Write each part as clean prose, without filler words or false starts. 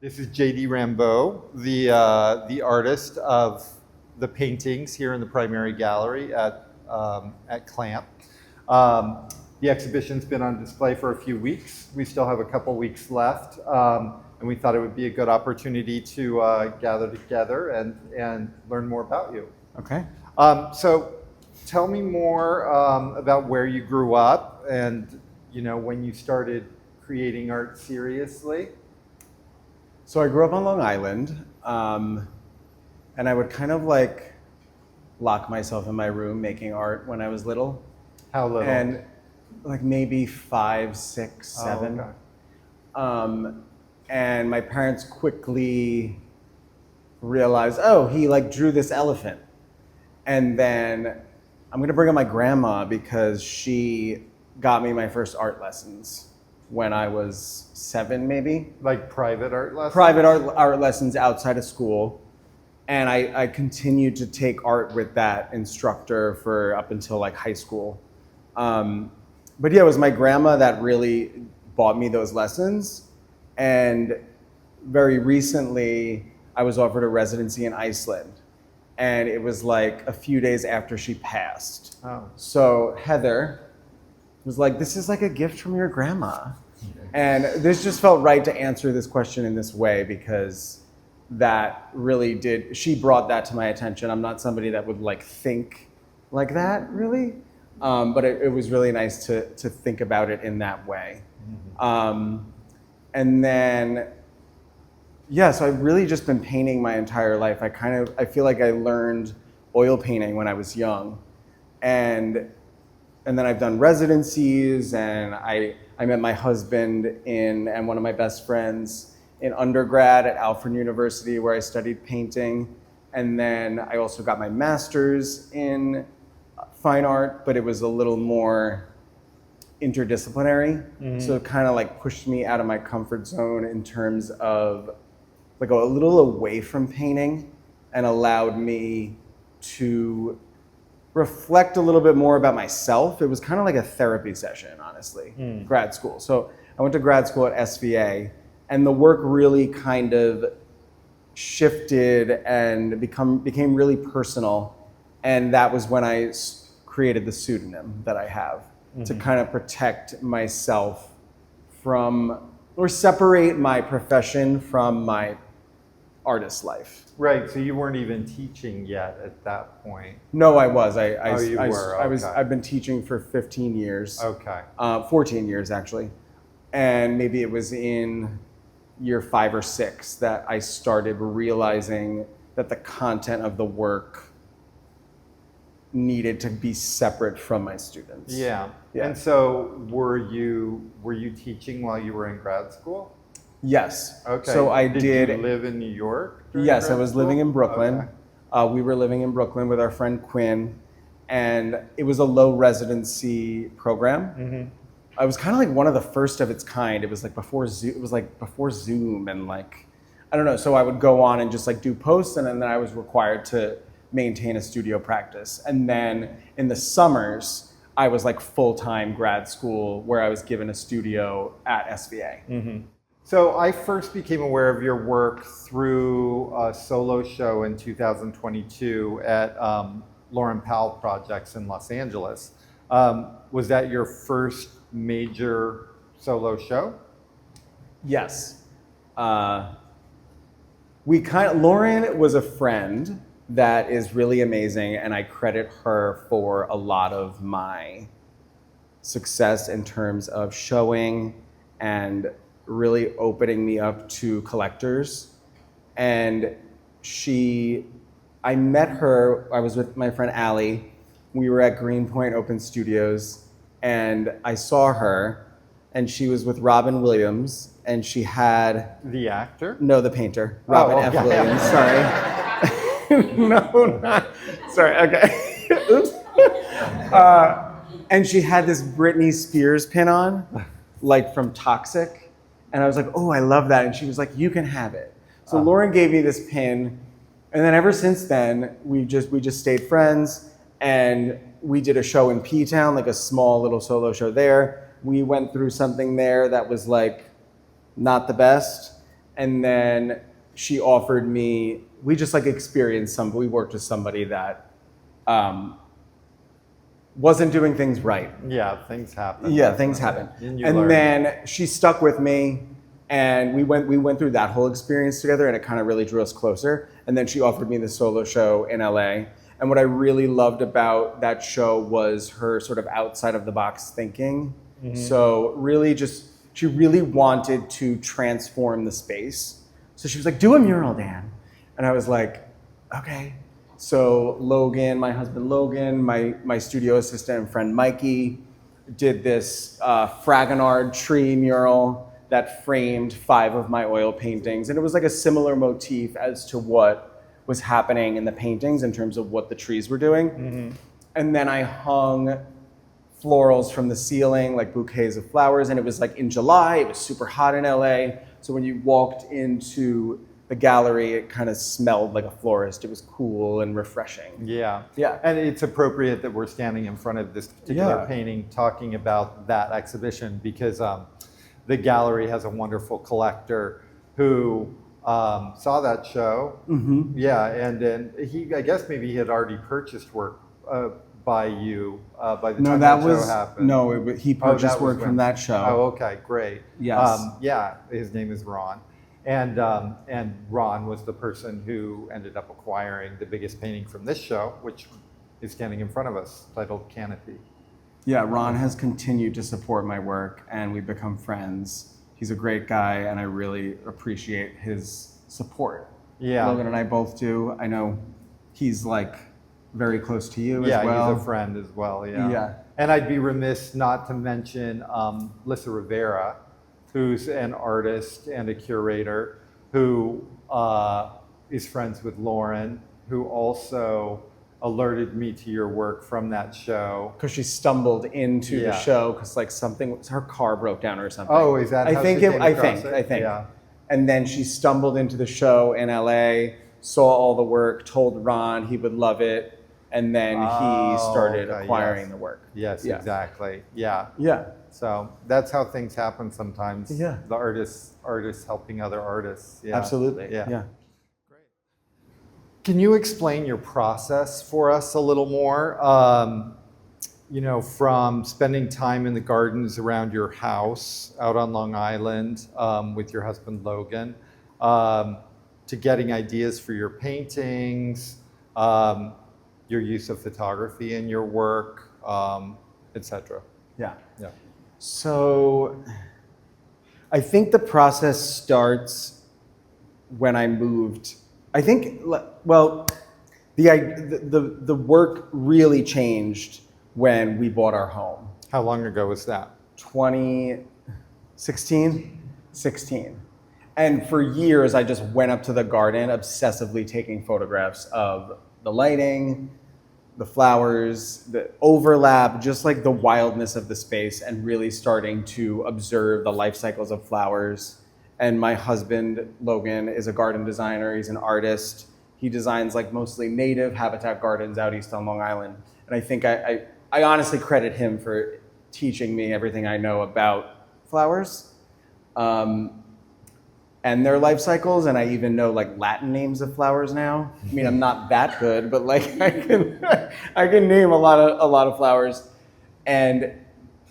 This is JD Raenbeau, the artist of the paintings here in the primary gallery at Clamp. The exhibition's been on display for a few weeks. We still have a couple weeks left, and we thought it would be a good opportunity to gather together and learn more about you. Okay. So tell me more about where you grew up and when you started creating art seriously. So I grew up on Long Island, and I would kind of like lock myself in my room making art when I was little. How little? And like maybe 5, 6, 7. Oh, okay. And my parents quickly realized, oh, he like drew this elephant. And then I'm gonna bring up my grandma because she got me my first art lessons when I was 7, maybe. Like private art lessons? Private art lessons outside of school. And I continued to take art with that instructor for up until like high school. But yeah, it was my grandma that really bought me those lessons. And very recently, I was offered a residency in Iceland. And it was like a few days after she passed. Oh. So Heather was like, this is like a gift from your grandma. And this just felt right to answer this question in this way because that really did, she brought that to my attention. I'm not somebody that would like think like that really, but it was really nice to think about it in that way. Mm-hmm. And then, yeah, so I've really just been painting my entire life. I feel like I learned oil painting when I was young. And then I've done residencies, and I met my husband and one of my best friends in undergrad at Alfred University, where I studied painting. And then I also got my master's in fine art, but it was a little more interdisciplinary. Mm-hmm. So it kind of like pushed me out of my comfort zone in terms of like a little away from painting and allowed me to reflect a little bit more about myself. It was kind of like a therapy session, honestly, grad school. So I went to grad school at SVA, and the work really kind of shifted and became really personal. And that was when I created the pseudonym that I have to kind of protect myself from, or separate my profession from my artist life. Right, so you weren't even teaching yet at that point. No, I was. I've been teaching for 15 years. Okay. 14 years actually. And maybe it was in year 5 or 6 that I started realizing that the content of the work needed to be separate from my students. Yeah. And so were you teaching while you were in grad school? Yes. Okay. So Did you live in New York? Yes, I was living in Brooklyn. Okay. We were living in Brooklyn with our friend Quinn, and it was a low residency program. Mm-hmm. I was kind of like one of the first of its kind. It was like before Zoom. It was like before Zoom, and like I don't know. So I would go on and just like do posts, and then I was required to maintain a studio practice. And then in the summers, I was like full-time grad school where I was given a studio at SVA. Mm-hmm. So I first became aware of your work through a solo show in 2022 at Lauren Powell Projects in Los Angeles. Was that your first major solo show? Yes. Lauren was a friend that is really amazing, and I credit her for a lot of my success in terms of showing and really opening me up to collectors. And I met her, I was with my friend Allie. We were at Greenpoint Open Studios, and I saw her, and she was with Robin Williams, and she had... The actor? No, the painter. Robin F. Williams, sorry. No, not... Sorry, okay. Oops. And she had this Britney Spears pin on, like from Toxic. And I was like, oh, I love that. And she was like, you can have it. So Lauren gave me this pin. And then ever since then, we just stayed friends. And we did a show in P-Town, like a small little solo show there. We went through something there that was like not the best. And then she offered me, we just like experienced we worked with somebody that wasn't doing things right. Yeah, things happen. Yeah, things happen. And And then she stuck with me, and we went through that whole experience together, and it kind of really drew us closer. And then she offered me the solo show in LA. And what I really loved about that show was her sort of outside of the box thinking. So really she really wanted to transform the space. So she was like, do a mural, Dan. And I was like, okay. So Logan, my husband Logan, my studio assistant and friend Mikey did this Fragonard tree mural that framed 5 of my oil paintings. And it was like a similar motif as to what was happening in the paintings in terms of what the trees were doing. And then I hung florals from the ceiling, like bouquets of flowers. And it was like in July, it was super hot in LA. So when you walked into the gallery, it kind of smelled like a florist. It was cool and refreshing. Yeah. Yeah. And it's appropriate that we're standing in front of this particular Yeah. painting talking about that exhibition because the gallery has a wonderful collector who saw that show. Yeah, and then I guess maybe he had already purchased work by you by the time that show happened. He purchased was work from that show. Oh, okay, great. Yes. Yeah, his name is Ron. And Ron was the person who ended up acquiring the biggest painting from this show, which is standing in front of us, titled Canopy. Yeah, Ron has continued to support my work, and we've become friends. He's a great guy, and I really appreciate his support. Yeah. Logan and I both do. I know he's like very close to you as well. Yeah, he's a friend as well, yeah. Yeah. And I'd be remiss not to mention Lissa Rivera, who's an artist and a curator who is friends with Lauren, who also alerted me to your work from that show. Because she stumbled into the Yeah. show because like her car broke down or something. Oh, is that how she came across it? I think. Yeah. And then she stumbled into the show in LA, saw all the work, told Ron he would love it, and then he started acquiring the work. Yes, Yeah. exactly. Yeah. Yeah. So that's how things happen sometimes. Yeah. The artists helping other artists. Yeah. Absolutely. Yeah. Can you explain your process for us a little more? From spending time in the gardens around your house out on Long Island with your husband Logan, to getting ideas for your paintings, your use of photography in your work, etc. Yeah. Yeah. So I think the process starts when I moved. I think, well, the work really changed when we bought our home. How long ago was that? 2016? 16. And for years, I just went up to the garden, obsessively taking photographs of the lighting, the flowers, the overlap, just like the wildness of the space, and really starting to observe the life cycles of flowers. And my husband, Logan, is a garden designer. He's an artist. He designs like mostly native habitat gardens out east on Long Island. And I think I honestly credit him for teaching me everything I know about flowers and their life cycles. And I even know like Latin names of flowers now. I mean, I'm not that good, but like I can name a lot of flowers. And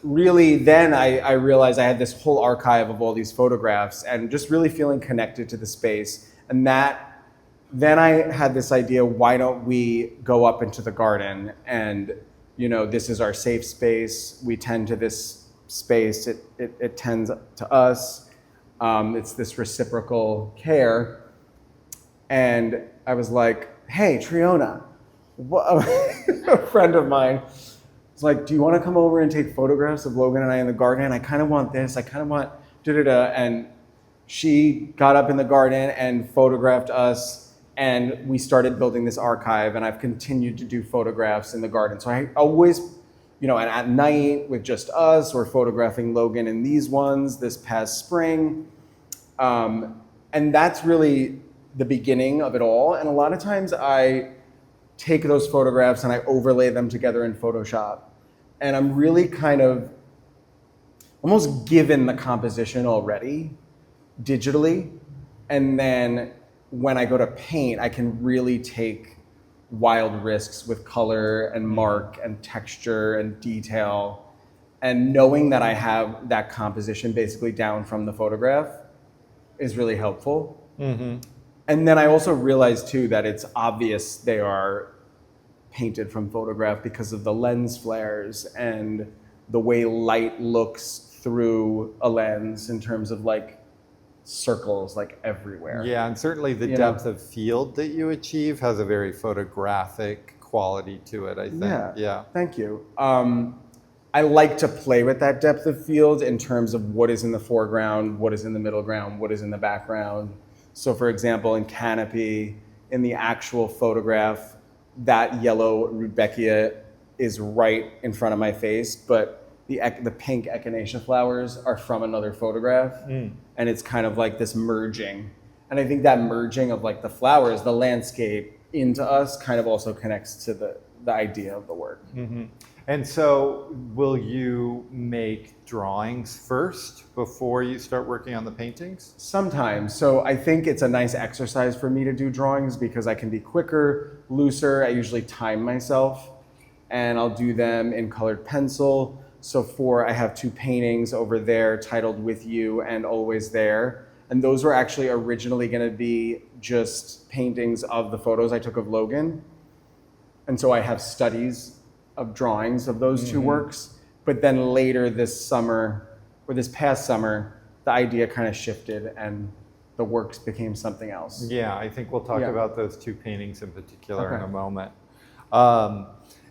really then I realized I had this whole archive of all these photographs and just really feeling connected to the space. And then I had this idea, why don't we go up into the garden? And this is our safe space. We tend to this space. It tends to us. It's this reciprocal care. And I was like, hey, Triona, a friend of mine, was like, do you want to come over and take photographs of Logan and I in the garden? And I kind of want this. I kind of want da-da-da. And she got up in the garden and photographed us. And we started building this archive, and I've continued to do photographs in the garden. So I always, and at night with just us, or photographing Logan in these ones this past spring. And that's really the beginning of it all. And a lot of times I take those photographs and I overlay them together in Photoshop. And I'm really kind of almost given the composition already digitally. And then when I go to paint, I can really take wild risks with color and mark and texture and detail. And knowing that I have that composition basically down from the photograph is really helpful. And then I also realized too that it's obvious they are painted from photograph because of the lens flares and the way light looks through a lens in terms of like circles like everywhere. Yeah, and certainly the depth of field that you achieve has a very photographic quality to it, I think. Yeah. Thank you. I like to play with that depth of field in terms of what is in the foreground, what is in the middle ground, what is in the background. So for example, in Canopy, in the actual photograph, that yellow rudbeckia is right in front of my face, but the pink echinacea flowers are from another photograph. And it's kind of like this merging. And I think that merging of like the flowers, the landscape into us kind of also connects to the idea of the work. And so will you make drawings first before you start working on the paintings? Sometimes. So I think it's a nice exercise for me to do drawings because I can be quicker, looser. I usually time myself and I'll do them in colored pencil. So I have 2 paintings over there titled With You and Always There. And those were actually originally going to be just paintings of the photos I took of Logan. And so I have studies of drawings of those 2 works. But then later this summer, or this past summer, the idea kind of shifted and the works became something else. Yeah, I think we'll talk about those 2 paintings in particular in a moment.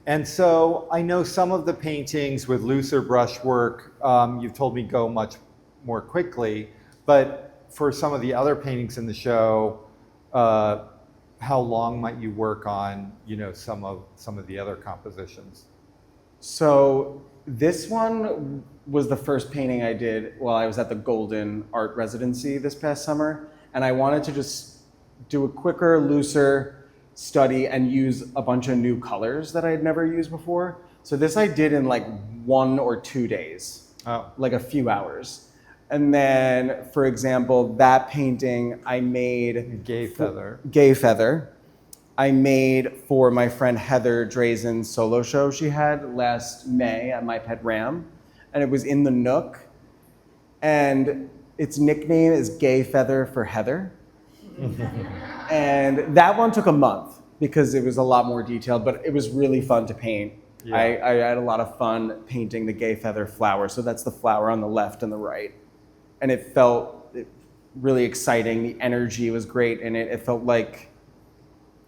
And so I know some of the paintings with looser brushwork, you've told me go much more quickly, but for some of the other paintings in the show, how long might you work on, some of the other compositions? So this one was the first painting I did while I was at the Golden Art Residency this past summer. And I wanted to just do a quicker, looser study and use a bunch of new colors that I had never used before. So this I did in like 1 or 2 days, like a few hours. And then, for example, that painting I made... Gay Feather. Gay Feather. I made for my friend Heather Drazen's solo show she had last May at My Pet Ram. And it was in the Nook. And its nickname is Gay Feather for Heather. And that one took a month because it was a lot more detailed, but it was really fun to paint. Yeah. I had a lot of fun painting the Gay Feather flower. So that's the flower on the left and the right. And it felt really exciting. The energy was great in it. It felt like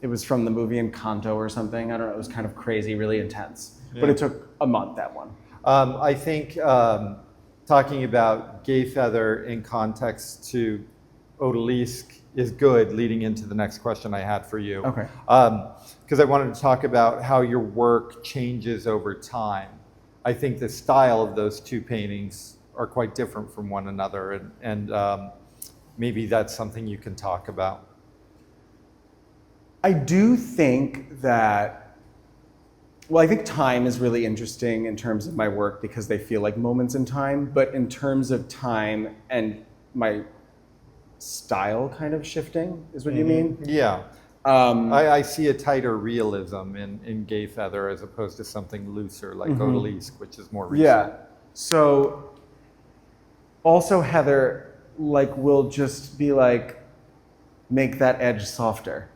it was from the movie Encanto or something. I don't know. It was kind of crazy, really intense. Yeah. But it took a month, that one. I think talking about Gay Feather in context to Odalisque is good leading into the next question I had for you. Okay. Because I wanted to talk about how your work changes over time. I think the style of those 2 paintings are quite different from one another, and maybe that's something you can talk about. I do think that, I think time is really interesting in terms of my work because they feel like moments in time, but in terms of time and my style kind of shifting is what you mean? Yeah. I see a tighter realism in Gay Feather as opposed to something looser like Odalisque, which is more recent. Yeah. So also Heather will just be like, make that edge softer.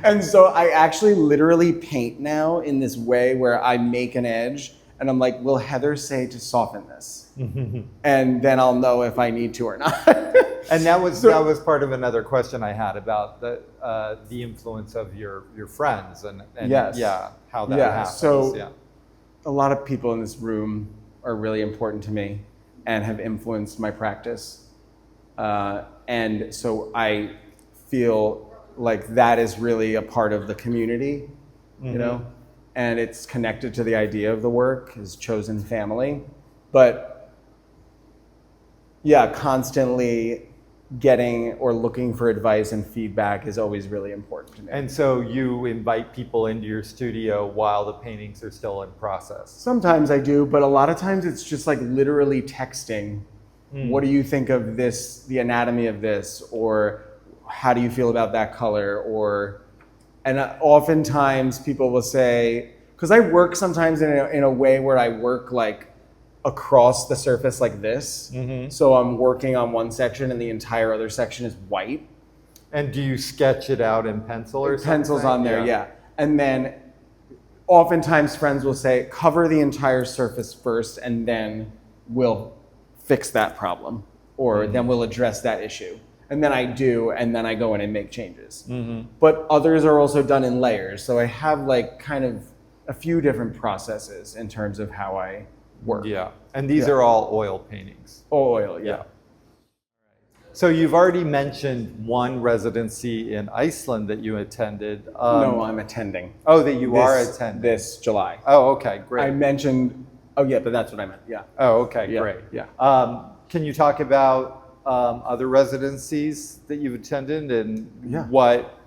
And so I actually literally paint now in this way where I make an edge and I'm like, will Heather say to soften this? And then I'll know if I need to or not. And that was part of another question I had about the influence of your friends and yes. How that happens. So a lot of people in this room are really important to me and have influenced my practice. And so I feel like that is really a part of the community, and it's connected to the idea of the work, his chosen family. But constantly getting or looking for advice and feedback is always really important to me. And so you invite people into your studio while the paintings are still in process? Sometimes I do, but a lot of times it's just like literally texting What do you think of this, the anatomy of this, or how do you feel about that color? And oftentimes people will say, because I work sometimes in a way where I work like across the surface like this. So I'm working on one section and the entire other section is white. And do you sketch it out in pencil or something? Pencils on there, yeah. And then oftentimes friends will say, cover the entire surface first and then we'll fix that problem, or then we'll address that issue. And then I do, and then I go in and make changes. But others are also done in layers. So I have like kind of a few different processes in terms of how I work. Yeah, and these are all oil paintings. Oil, yeah. So you've already mentioned one residency in Iceland that you attended. No, I'm attending. Oh, that you are attending. This July. Oh, okay, great. I mentioned, oh yeah, but that's what I meant, yeah. Oh, okay, Yeah, great. yeah. Can you talk about other residencies that you've attended and what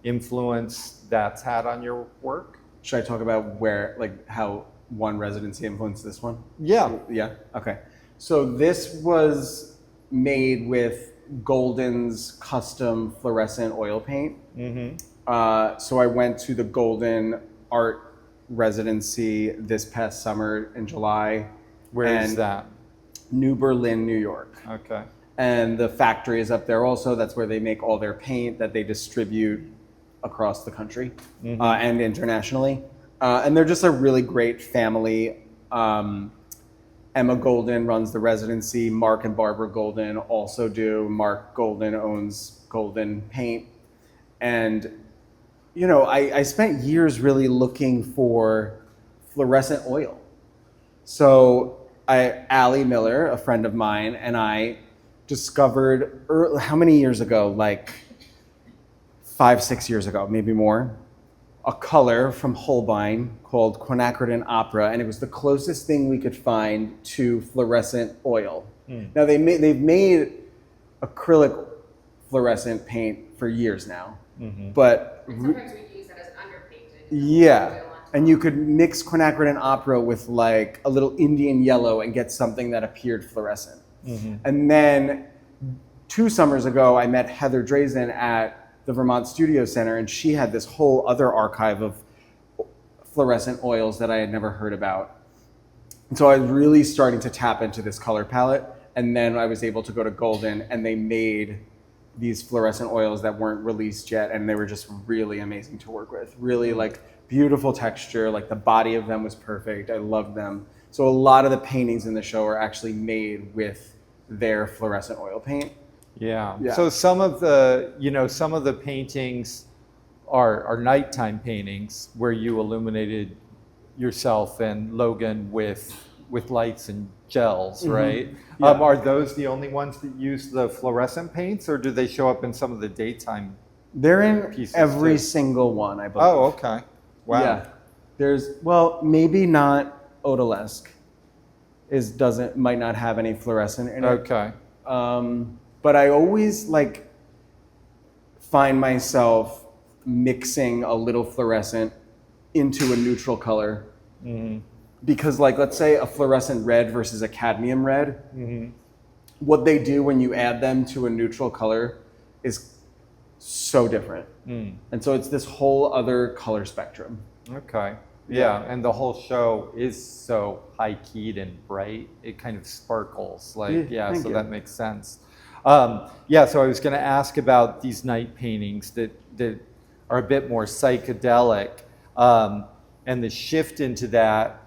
influence that's had on your work? Should I talk about where, like how one residency influenced this one? Yeah. Yeah, okay. So this was made with Golden's custom fluorescent oil paint. So I went to the Golden art residency this past summer in July. Where is that? New Berlin, New York. Okay. And the factory is up there also. That's where they make all their paint that they distribute across the country and internationally. And they're just a really great family. Emma Golden runs the residency. Mark and Barbara Golden also do. Mark Golden owns Golden Paint. And, you know, I spent years really looking for fluorescent oil. So Allie Miller, a friend of mine, and I discovered, how many years ago? Like 5-6 years ago, maybe more, a color from Holbein called quinacridone opera, and it was the closest thing we could find to fluorescent oil. Now they've made acrylic fluorescent paint for years now, but sometimes we use that as an underpainted. yeah, and you could mix quinacridone opera with like a little Indian yellow and get something that appeared fluorescent. And then 2 summers ago, I met Heather Drazen at the Vermont Studio Center, and she had this whole other archive of fluorescent oils that I had never heard about. And so I was really starting to tap into this color palette, and then I was able to go to Golden, and they made these fluorescent oils that weren't released yet, and they were just really amazing to work with. Really like beautiful texture, like the body of them was perfect. I loved them. So a lot of the paintings in the show are actually made with their fluorescent oil paint. Yeah. Yeah. So some of the paintings are nighttime paintings where you illuminated yourself and Logan with lights and gels, right? Yeah. Are those the only ones that use the fluorescent paints, or do they show up in some of the daytime? They're in Pieces every too. single one, I believe. Oh, okay. Wow. Yeah. Well, maybe not Odalesque. Might not have any fluorescent in it. Okay. But I always find myself mixing a little fluorescent into a neutral color. Because let's say a fluorescent red versus a cadmium red, what they do when you add them to a neutral color is so different. And so it's this whole other color spectrum. Okay. Yeah, and the whole show is so high-keyed and bright. It kind of sparkles. So that makes sense. So I was going to ask about these night paintings that are a bit more psychedelic. And the shift into that,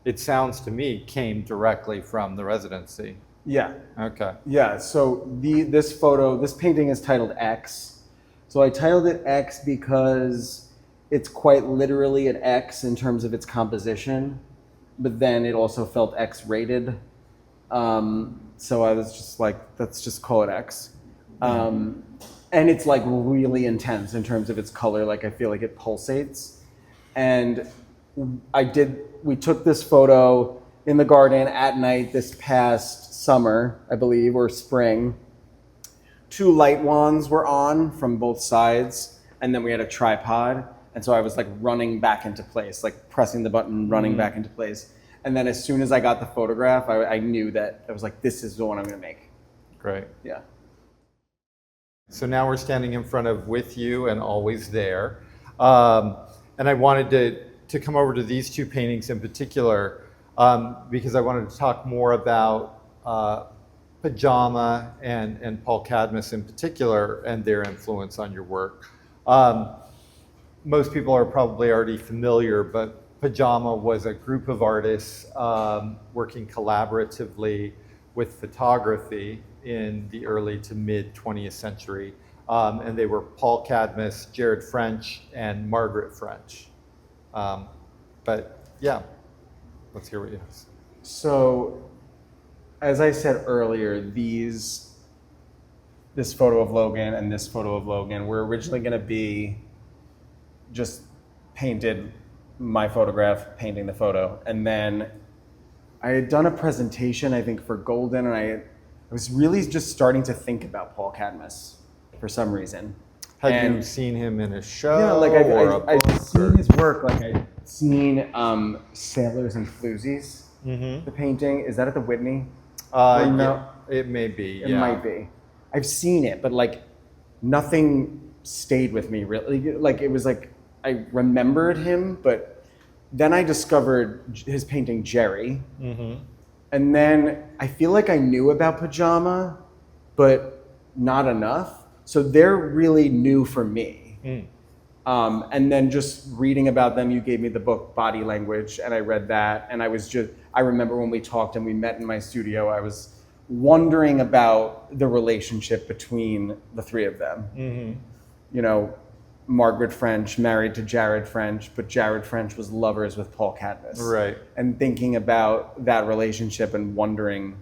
it sounds to me, came directly from the residency. Yeah. Okay. Yeah, so this painting is titled X. So I titled it X because it's quite literally an X in terms of its composition, but then it also felt X-rated. So I was just like, let's just call it X. And it's really intense in terms of its color. I feel like it pulsates. And we took this photo in the garden at night this past summer, I believe, or spring. 2 light wands were on from both sides, and then we had a tripod. And so I was running back into place, pressing the button, running back into place. And then as soon as I got the photograph, I knew that I was this is the one I'm going to make. Great. Yeah. So now we're standing in front of With You and Always There. And I wanted to come over to these two paintings in particular because I wanted to talk more about Pajama and Paul Cadmus in particular and their influence on your work. Most people are probably already familiar, but Pajama was a group of artists working collaboratively with photography in the early to mid 20th century. And they were Paul Cadmus, Jared French, and Margaret French. But yeah, let's hear what you have. So, as I said earlier, this photo of Logan and this photo of Logan were originally going to be just painted, my photograph painting the photo. And then I had done a presentation, I think, for Golden, and I was really just starting to think about Paul Cadmus for some reason. Had you seen him in a show? Yeah, like I've seen or... his work. Like I've seen Sailors and Floozies, the painting. Is that at the Whitney? No, it may be. It might be. I've seen it, but like nothing stayed with me really. Like it was like I remembered him, but then I discovered his painting Jerry, and then I feel like I knew about Pajama, but not enough. So they're really new for me. And then just reading about them, you gave me the book Body Language, and I read that, and I remember when we talked and we met in my studio, I was wondering about the relationship between the three of them. You know, Margaret French married to Jared French, but Jared French was lovers with Paul Cadmus. Right. And thinking about that relationship and wondering,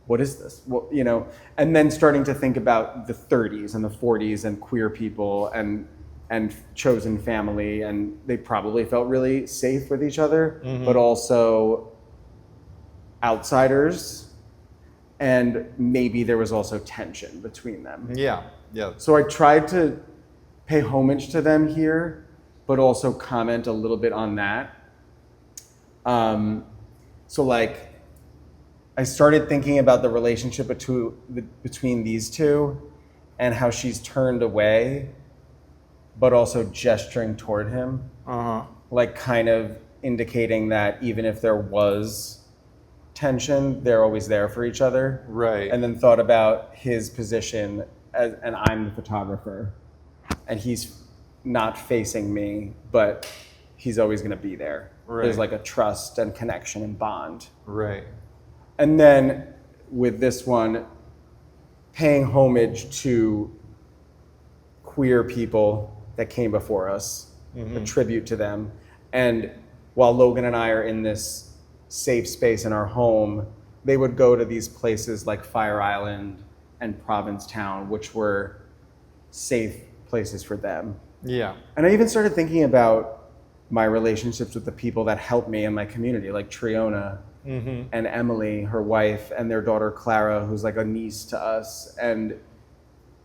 what is this? Well, you know, and then starting to think about the 30s and the 40s and queer people and chosen family, and they probably felt really safe with each other, but also outsiders, and maybe there was also tension between them. Yeah. So I tried to pay homage to them here, but also comment a little bit on that. So like, I started thinking about the relationship between these two and how she's turned away, but also gesturing toward him. Like kind of indicating that even if there was tension, they're always there for each other. Right. And then thought about his position and I'm the photographer, and he's not facing me, but he's always going to be there. Right. There's like a trust and connection and bond. Right. And then with this one, paying homage to queer people that came before us, a tribute to them. And while Logan and I are in this safe space in our home, they would go to these places like Fire Island and Provincetown, which were safe places for them. Yeah. And I even started thinking about my relationships with the people that helped me in my community, like Triona and Emily, her wife, and their daughter Clara, who's like a niece to us. And,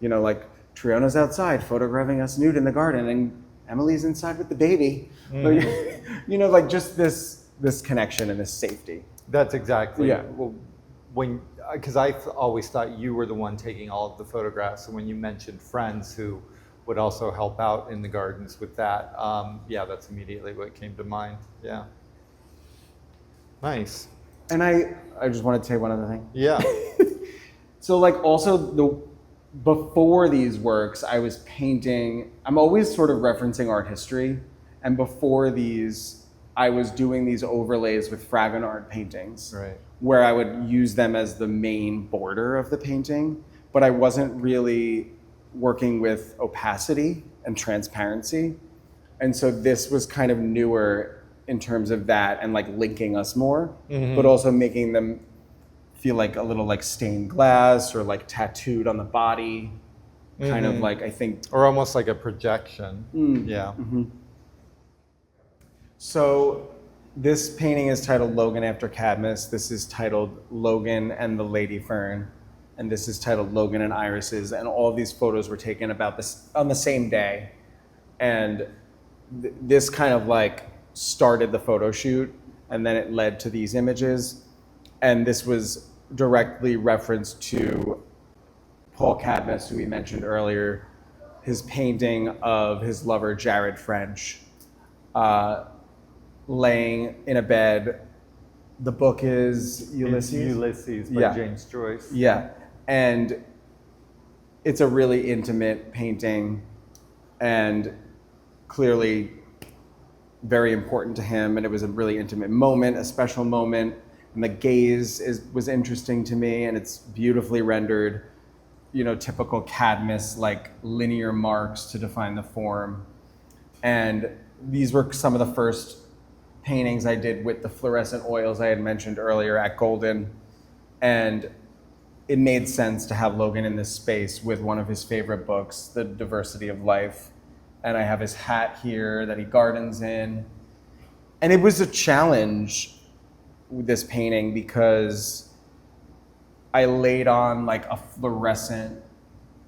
you know, like Triona's outside photographing us nude in the garden, and Emily's inside with the baby. Like, you know, like just this connection and this safety. That's exactly. Yeah. Well, because I always thought you were the one taking all of the photographs, and when you mentioned friends who would also help out in the gardens with that, yeah, that's immediately what came to mind. Yeah. Nice. And I just wanted to say one other thing. Yeah. So like also before these works, I was painting, I'm always sort of referencing art history. And before these, I was doing these overlays with Fragonard paintings, Right. where I would use them as the main border of the painting, but I wasn't really working with opacity and transparency. And so this was kind of newer in terms of that and like linking us more, but also making them feel like a little like stained glass or like tattooed on the body, kind of like, I think. Or almost like a projection. Yeah. So this painting is titled Logan After Cadmus. This is titled Logan and the Lady Fern. And this is titled Logan and Irises. And all of these photos were taken about this on the same day. And this kind of like started the photo shoot, and then it led to these images. And this was directly referenced to Paul Cadmus, who we mentioned earlier, his painting of his lover, Jared French, laying in a bed. The book is Ulysses? Ulysses by Yeah. James Joyce. Yeah. And it's a really intimate painting and clearly very important to him. And it was a really intimate moment, a special moment. And the gaze was interesting to me, and it's beautifully rendered, typical Cadmus, like linear marks to define the form. And these were some of the first paintings I did with the fluorescent oils I had mentioned earlier at Golden. And it made sense to have Logan in this space with one of his favorite books, The Diversity of Life. And I have his hat here that he gardens in. And it was a challenge with this painting because I laid on like a fluorescent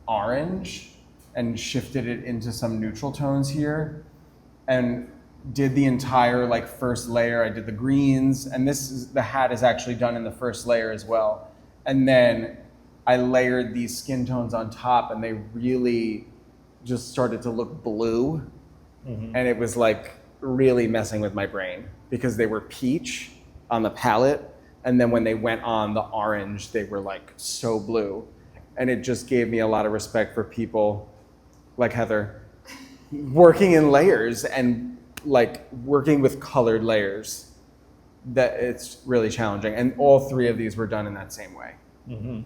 orange and shifted it into some neutral tones here and did the entire like first layer. I did the greens, and the hat is actually done in the first layer as well. And then I layered these skin tones on top, and they really just started to look blue. Mm-hmm. And it was like really messing with my brain because they were peach on the palette, and then when they went on the orange, they were like so blue. And it just gave me a lot of respect for people like Heather working in layers and like working with colored layers. That it's really challenging. And all three of these were done in that same way. Mm-hmm.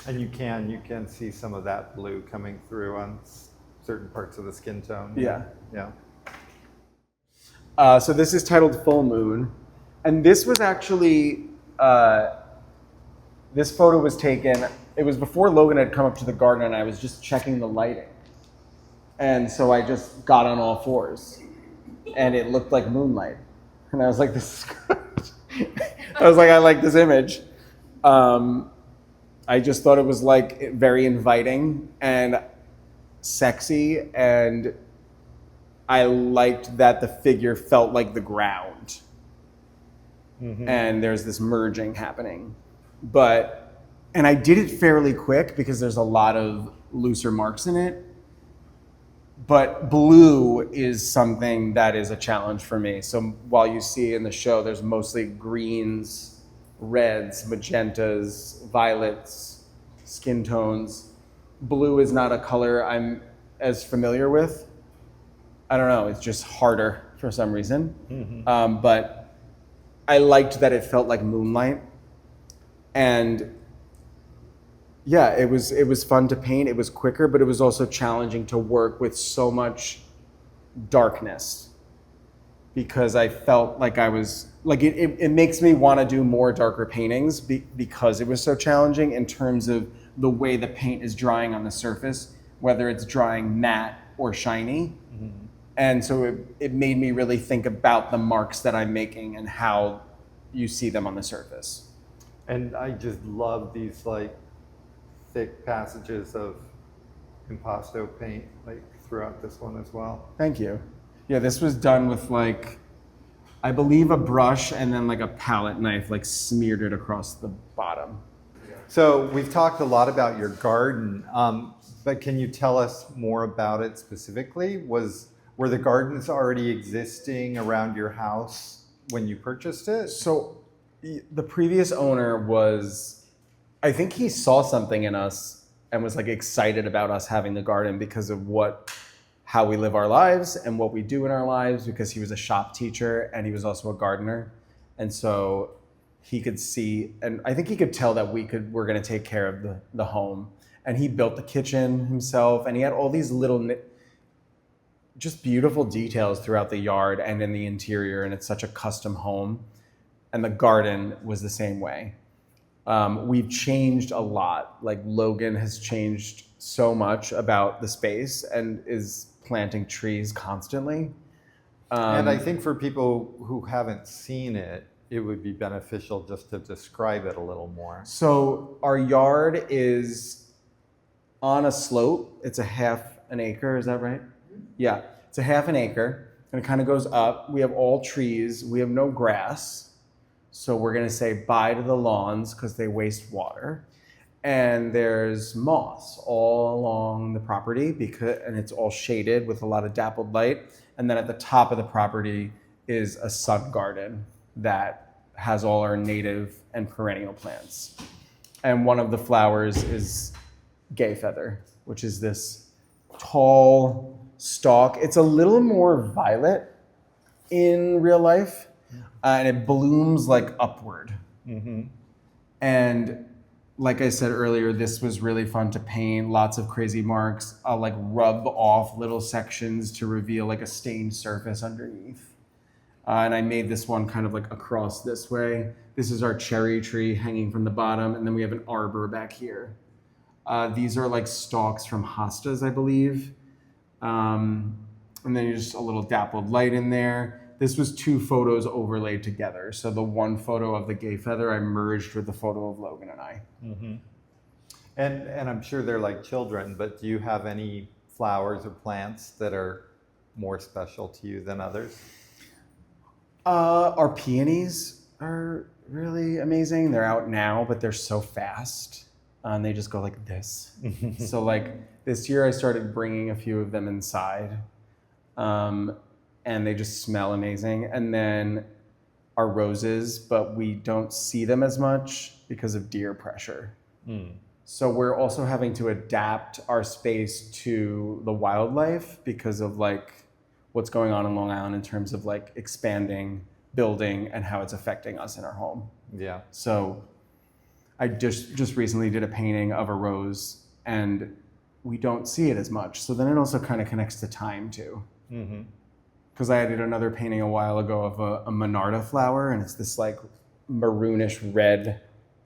And you can see some of that blue coming through on certain parts of the skin tone. Yeah. Yeah. So this is titled Full Moon. And this was actually, this photo was taken, it was before Logan had come up to the garden, and I was just checking the lighting. And so I just got on all fours, and it looked like moonlight. And I was like, this is good. I was like, I like this image. I just thought it was like very inviting and sexy, and I liked that the figure felt like the ground. Mm-hmm. And there's this merging happening. And I did it fairly quick because there's a lot of looser marks in it. But blue is something that is a challenge for me. So while you see in the show, there's mostly greens, reds, magentas, violets, skin tones. Blue is not a color I'm as familiar with. I don't know, it's just harder for some reason. Mm-hmm. But I liked that it felt like moonlight. And yeah, it was fun to paint. It was quicker, but it was also challenging to work with so much darkness because I felt like I was like it makes me want to do more darker paintings because it was so challenging in terms of the way the paint is drying on the surface, whether it's drying matte or shiny. Mm-hmm. And so it made me really think about the marks that I'm making and how you see them on the surface. And I just love these like thick passages of impasto paint like throughout this one as well. Thank you. Yeah, this was done with like, I believe a brush and then like a palette knife, like smeared it across the bottom. So we've talked a lot about your garden, but can you tell us more about it specifically? Were the gardens already existing around your house when you purchased it? So the previous owner I think he saw something in us and was like excited about us having the garden because of how we live our lives and what we do in our lives, because he was a shop teacher and he was also a gardener. And so he could see, and I think he could tell that we're going to take care of the home. And he built the kitchen himself, and he had all these little just beautiful details throughout the yard and in the interior, and it's such a custom home. And the garden was the same way. We've changed a lot. Like Logan has changed so much about the space and is planting trees constantly. And I think for people who haven't seen it, it would be beneficial just to describe it a little more. So our yard is on a slope. It's a half an acre, is that right? Yeah, it's a half an acre, and it kind of goes up. We have all trees. We have no grass. So we're going to say bye to the lawns because they waste water. And there's moss all along the property and it's all shaded with a lot of dappled light. And then at the top of the property is a sun garden that has all our native and perennial plants. And one of the flowers is gay feather, which is this tall stalk. It's a little more violet in real life, and it blooms like upward. And like I said earlier, this was really fun to paint. Lots of crazy marks. I'll like rub off little sections to reveal like a stained surface underneath. And I made this one kind of like across this way. This is our cherry tree hanging from the bottom, and then we have an arbor back here. These are like stalks from hostas, I believe. And then just a little dappled light in there. This was 2 photos overlaid together. So the one photo of the gay feather I merged with the photo of Logan and I. And I'm sure they're like children, but do you have any flowers or plants that are more special to you than others? Our peonies are really amazing. They're out now, but they're so fast. And they just go like this. So like this year I started bringing a few of them inside. And they just smell amazing. And then our roses, but we don't see them as much because of deer pressure. So we're also having to adapt our space to the wildlife because of like what's going on in Long Island in terms of like expanding, building, and how it's affecting us in our home. Yeah. So I just recently did a painting of a rose, and we don't see it as much. So then it also kind of connects to time too. Because I did another painting a while ago of a Monarda flower, and it's this like maroonish red,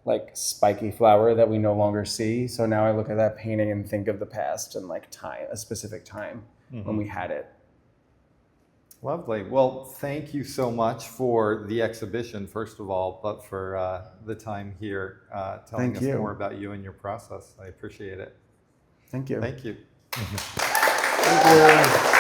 like spiky flower that we no longer see. So now I look at that painting and think of the past and like time, a specific time when we had it. Lovely. Well, thank you so much for the exhibition, first of all, but for the time here telling us more about you and your process. I appreciate it. Thank you. Thank you. Thank you.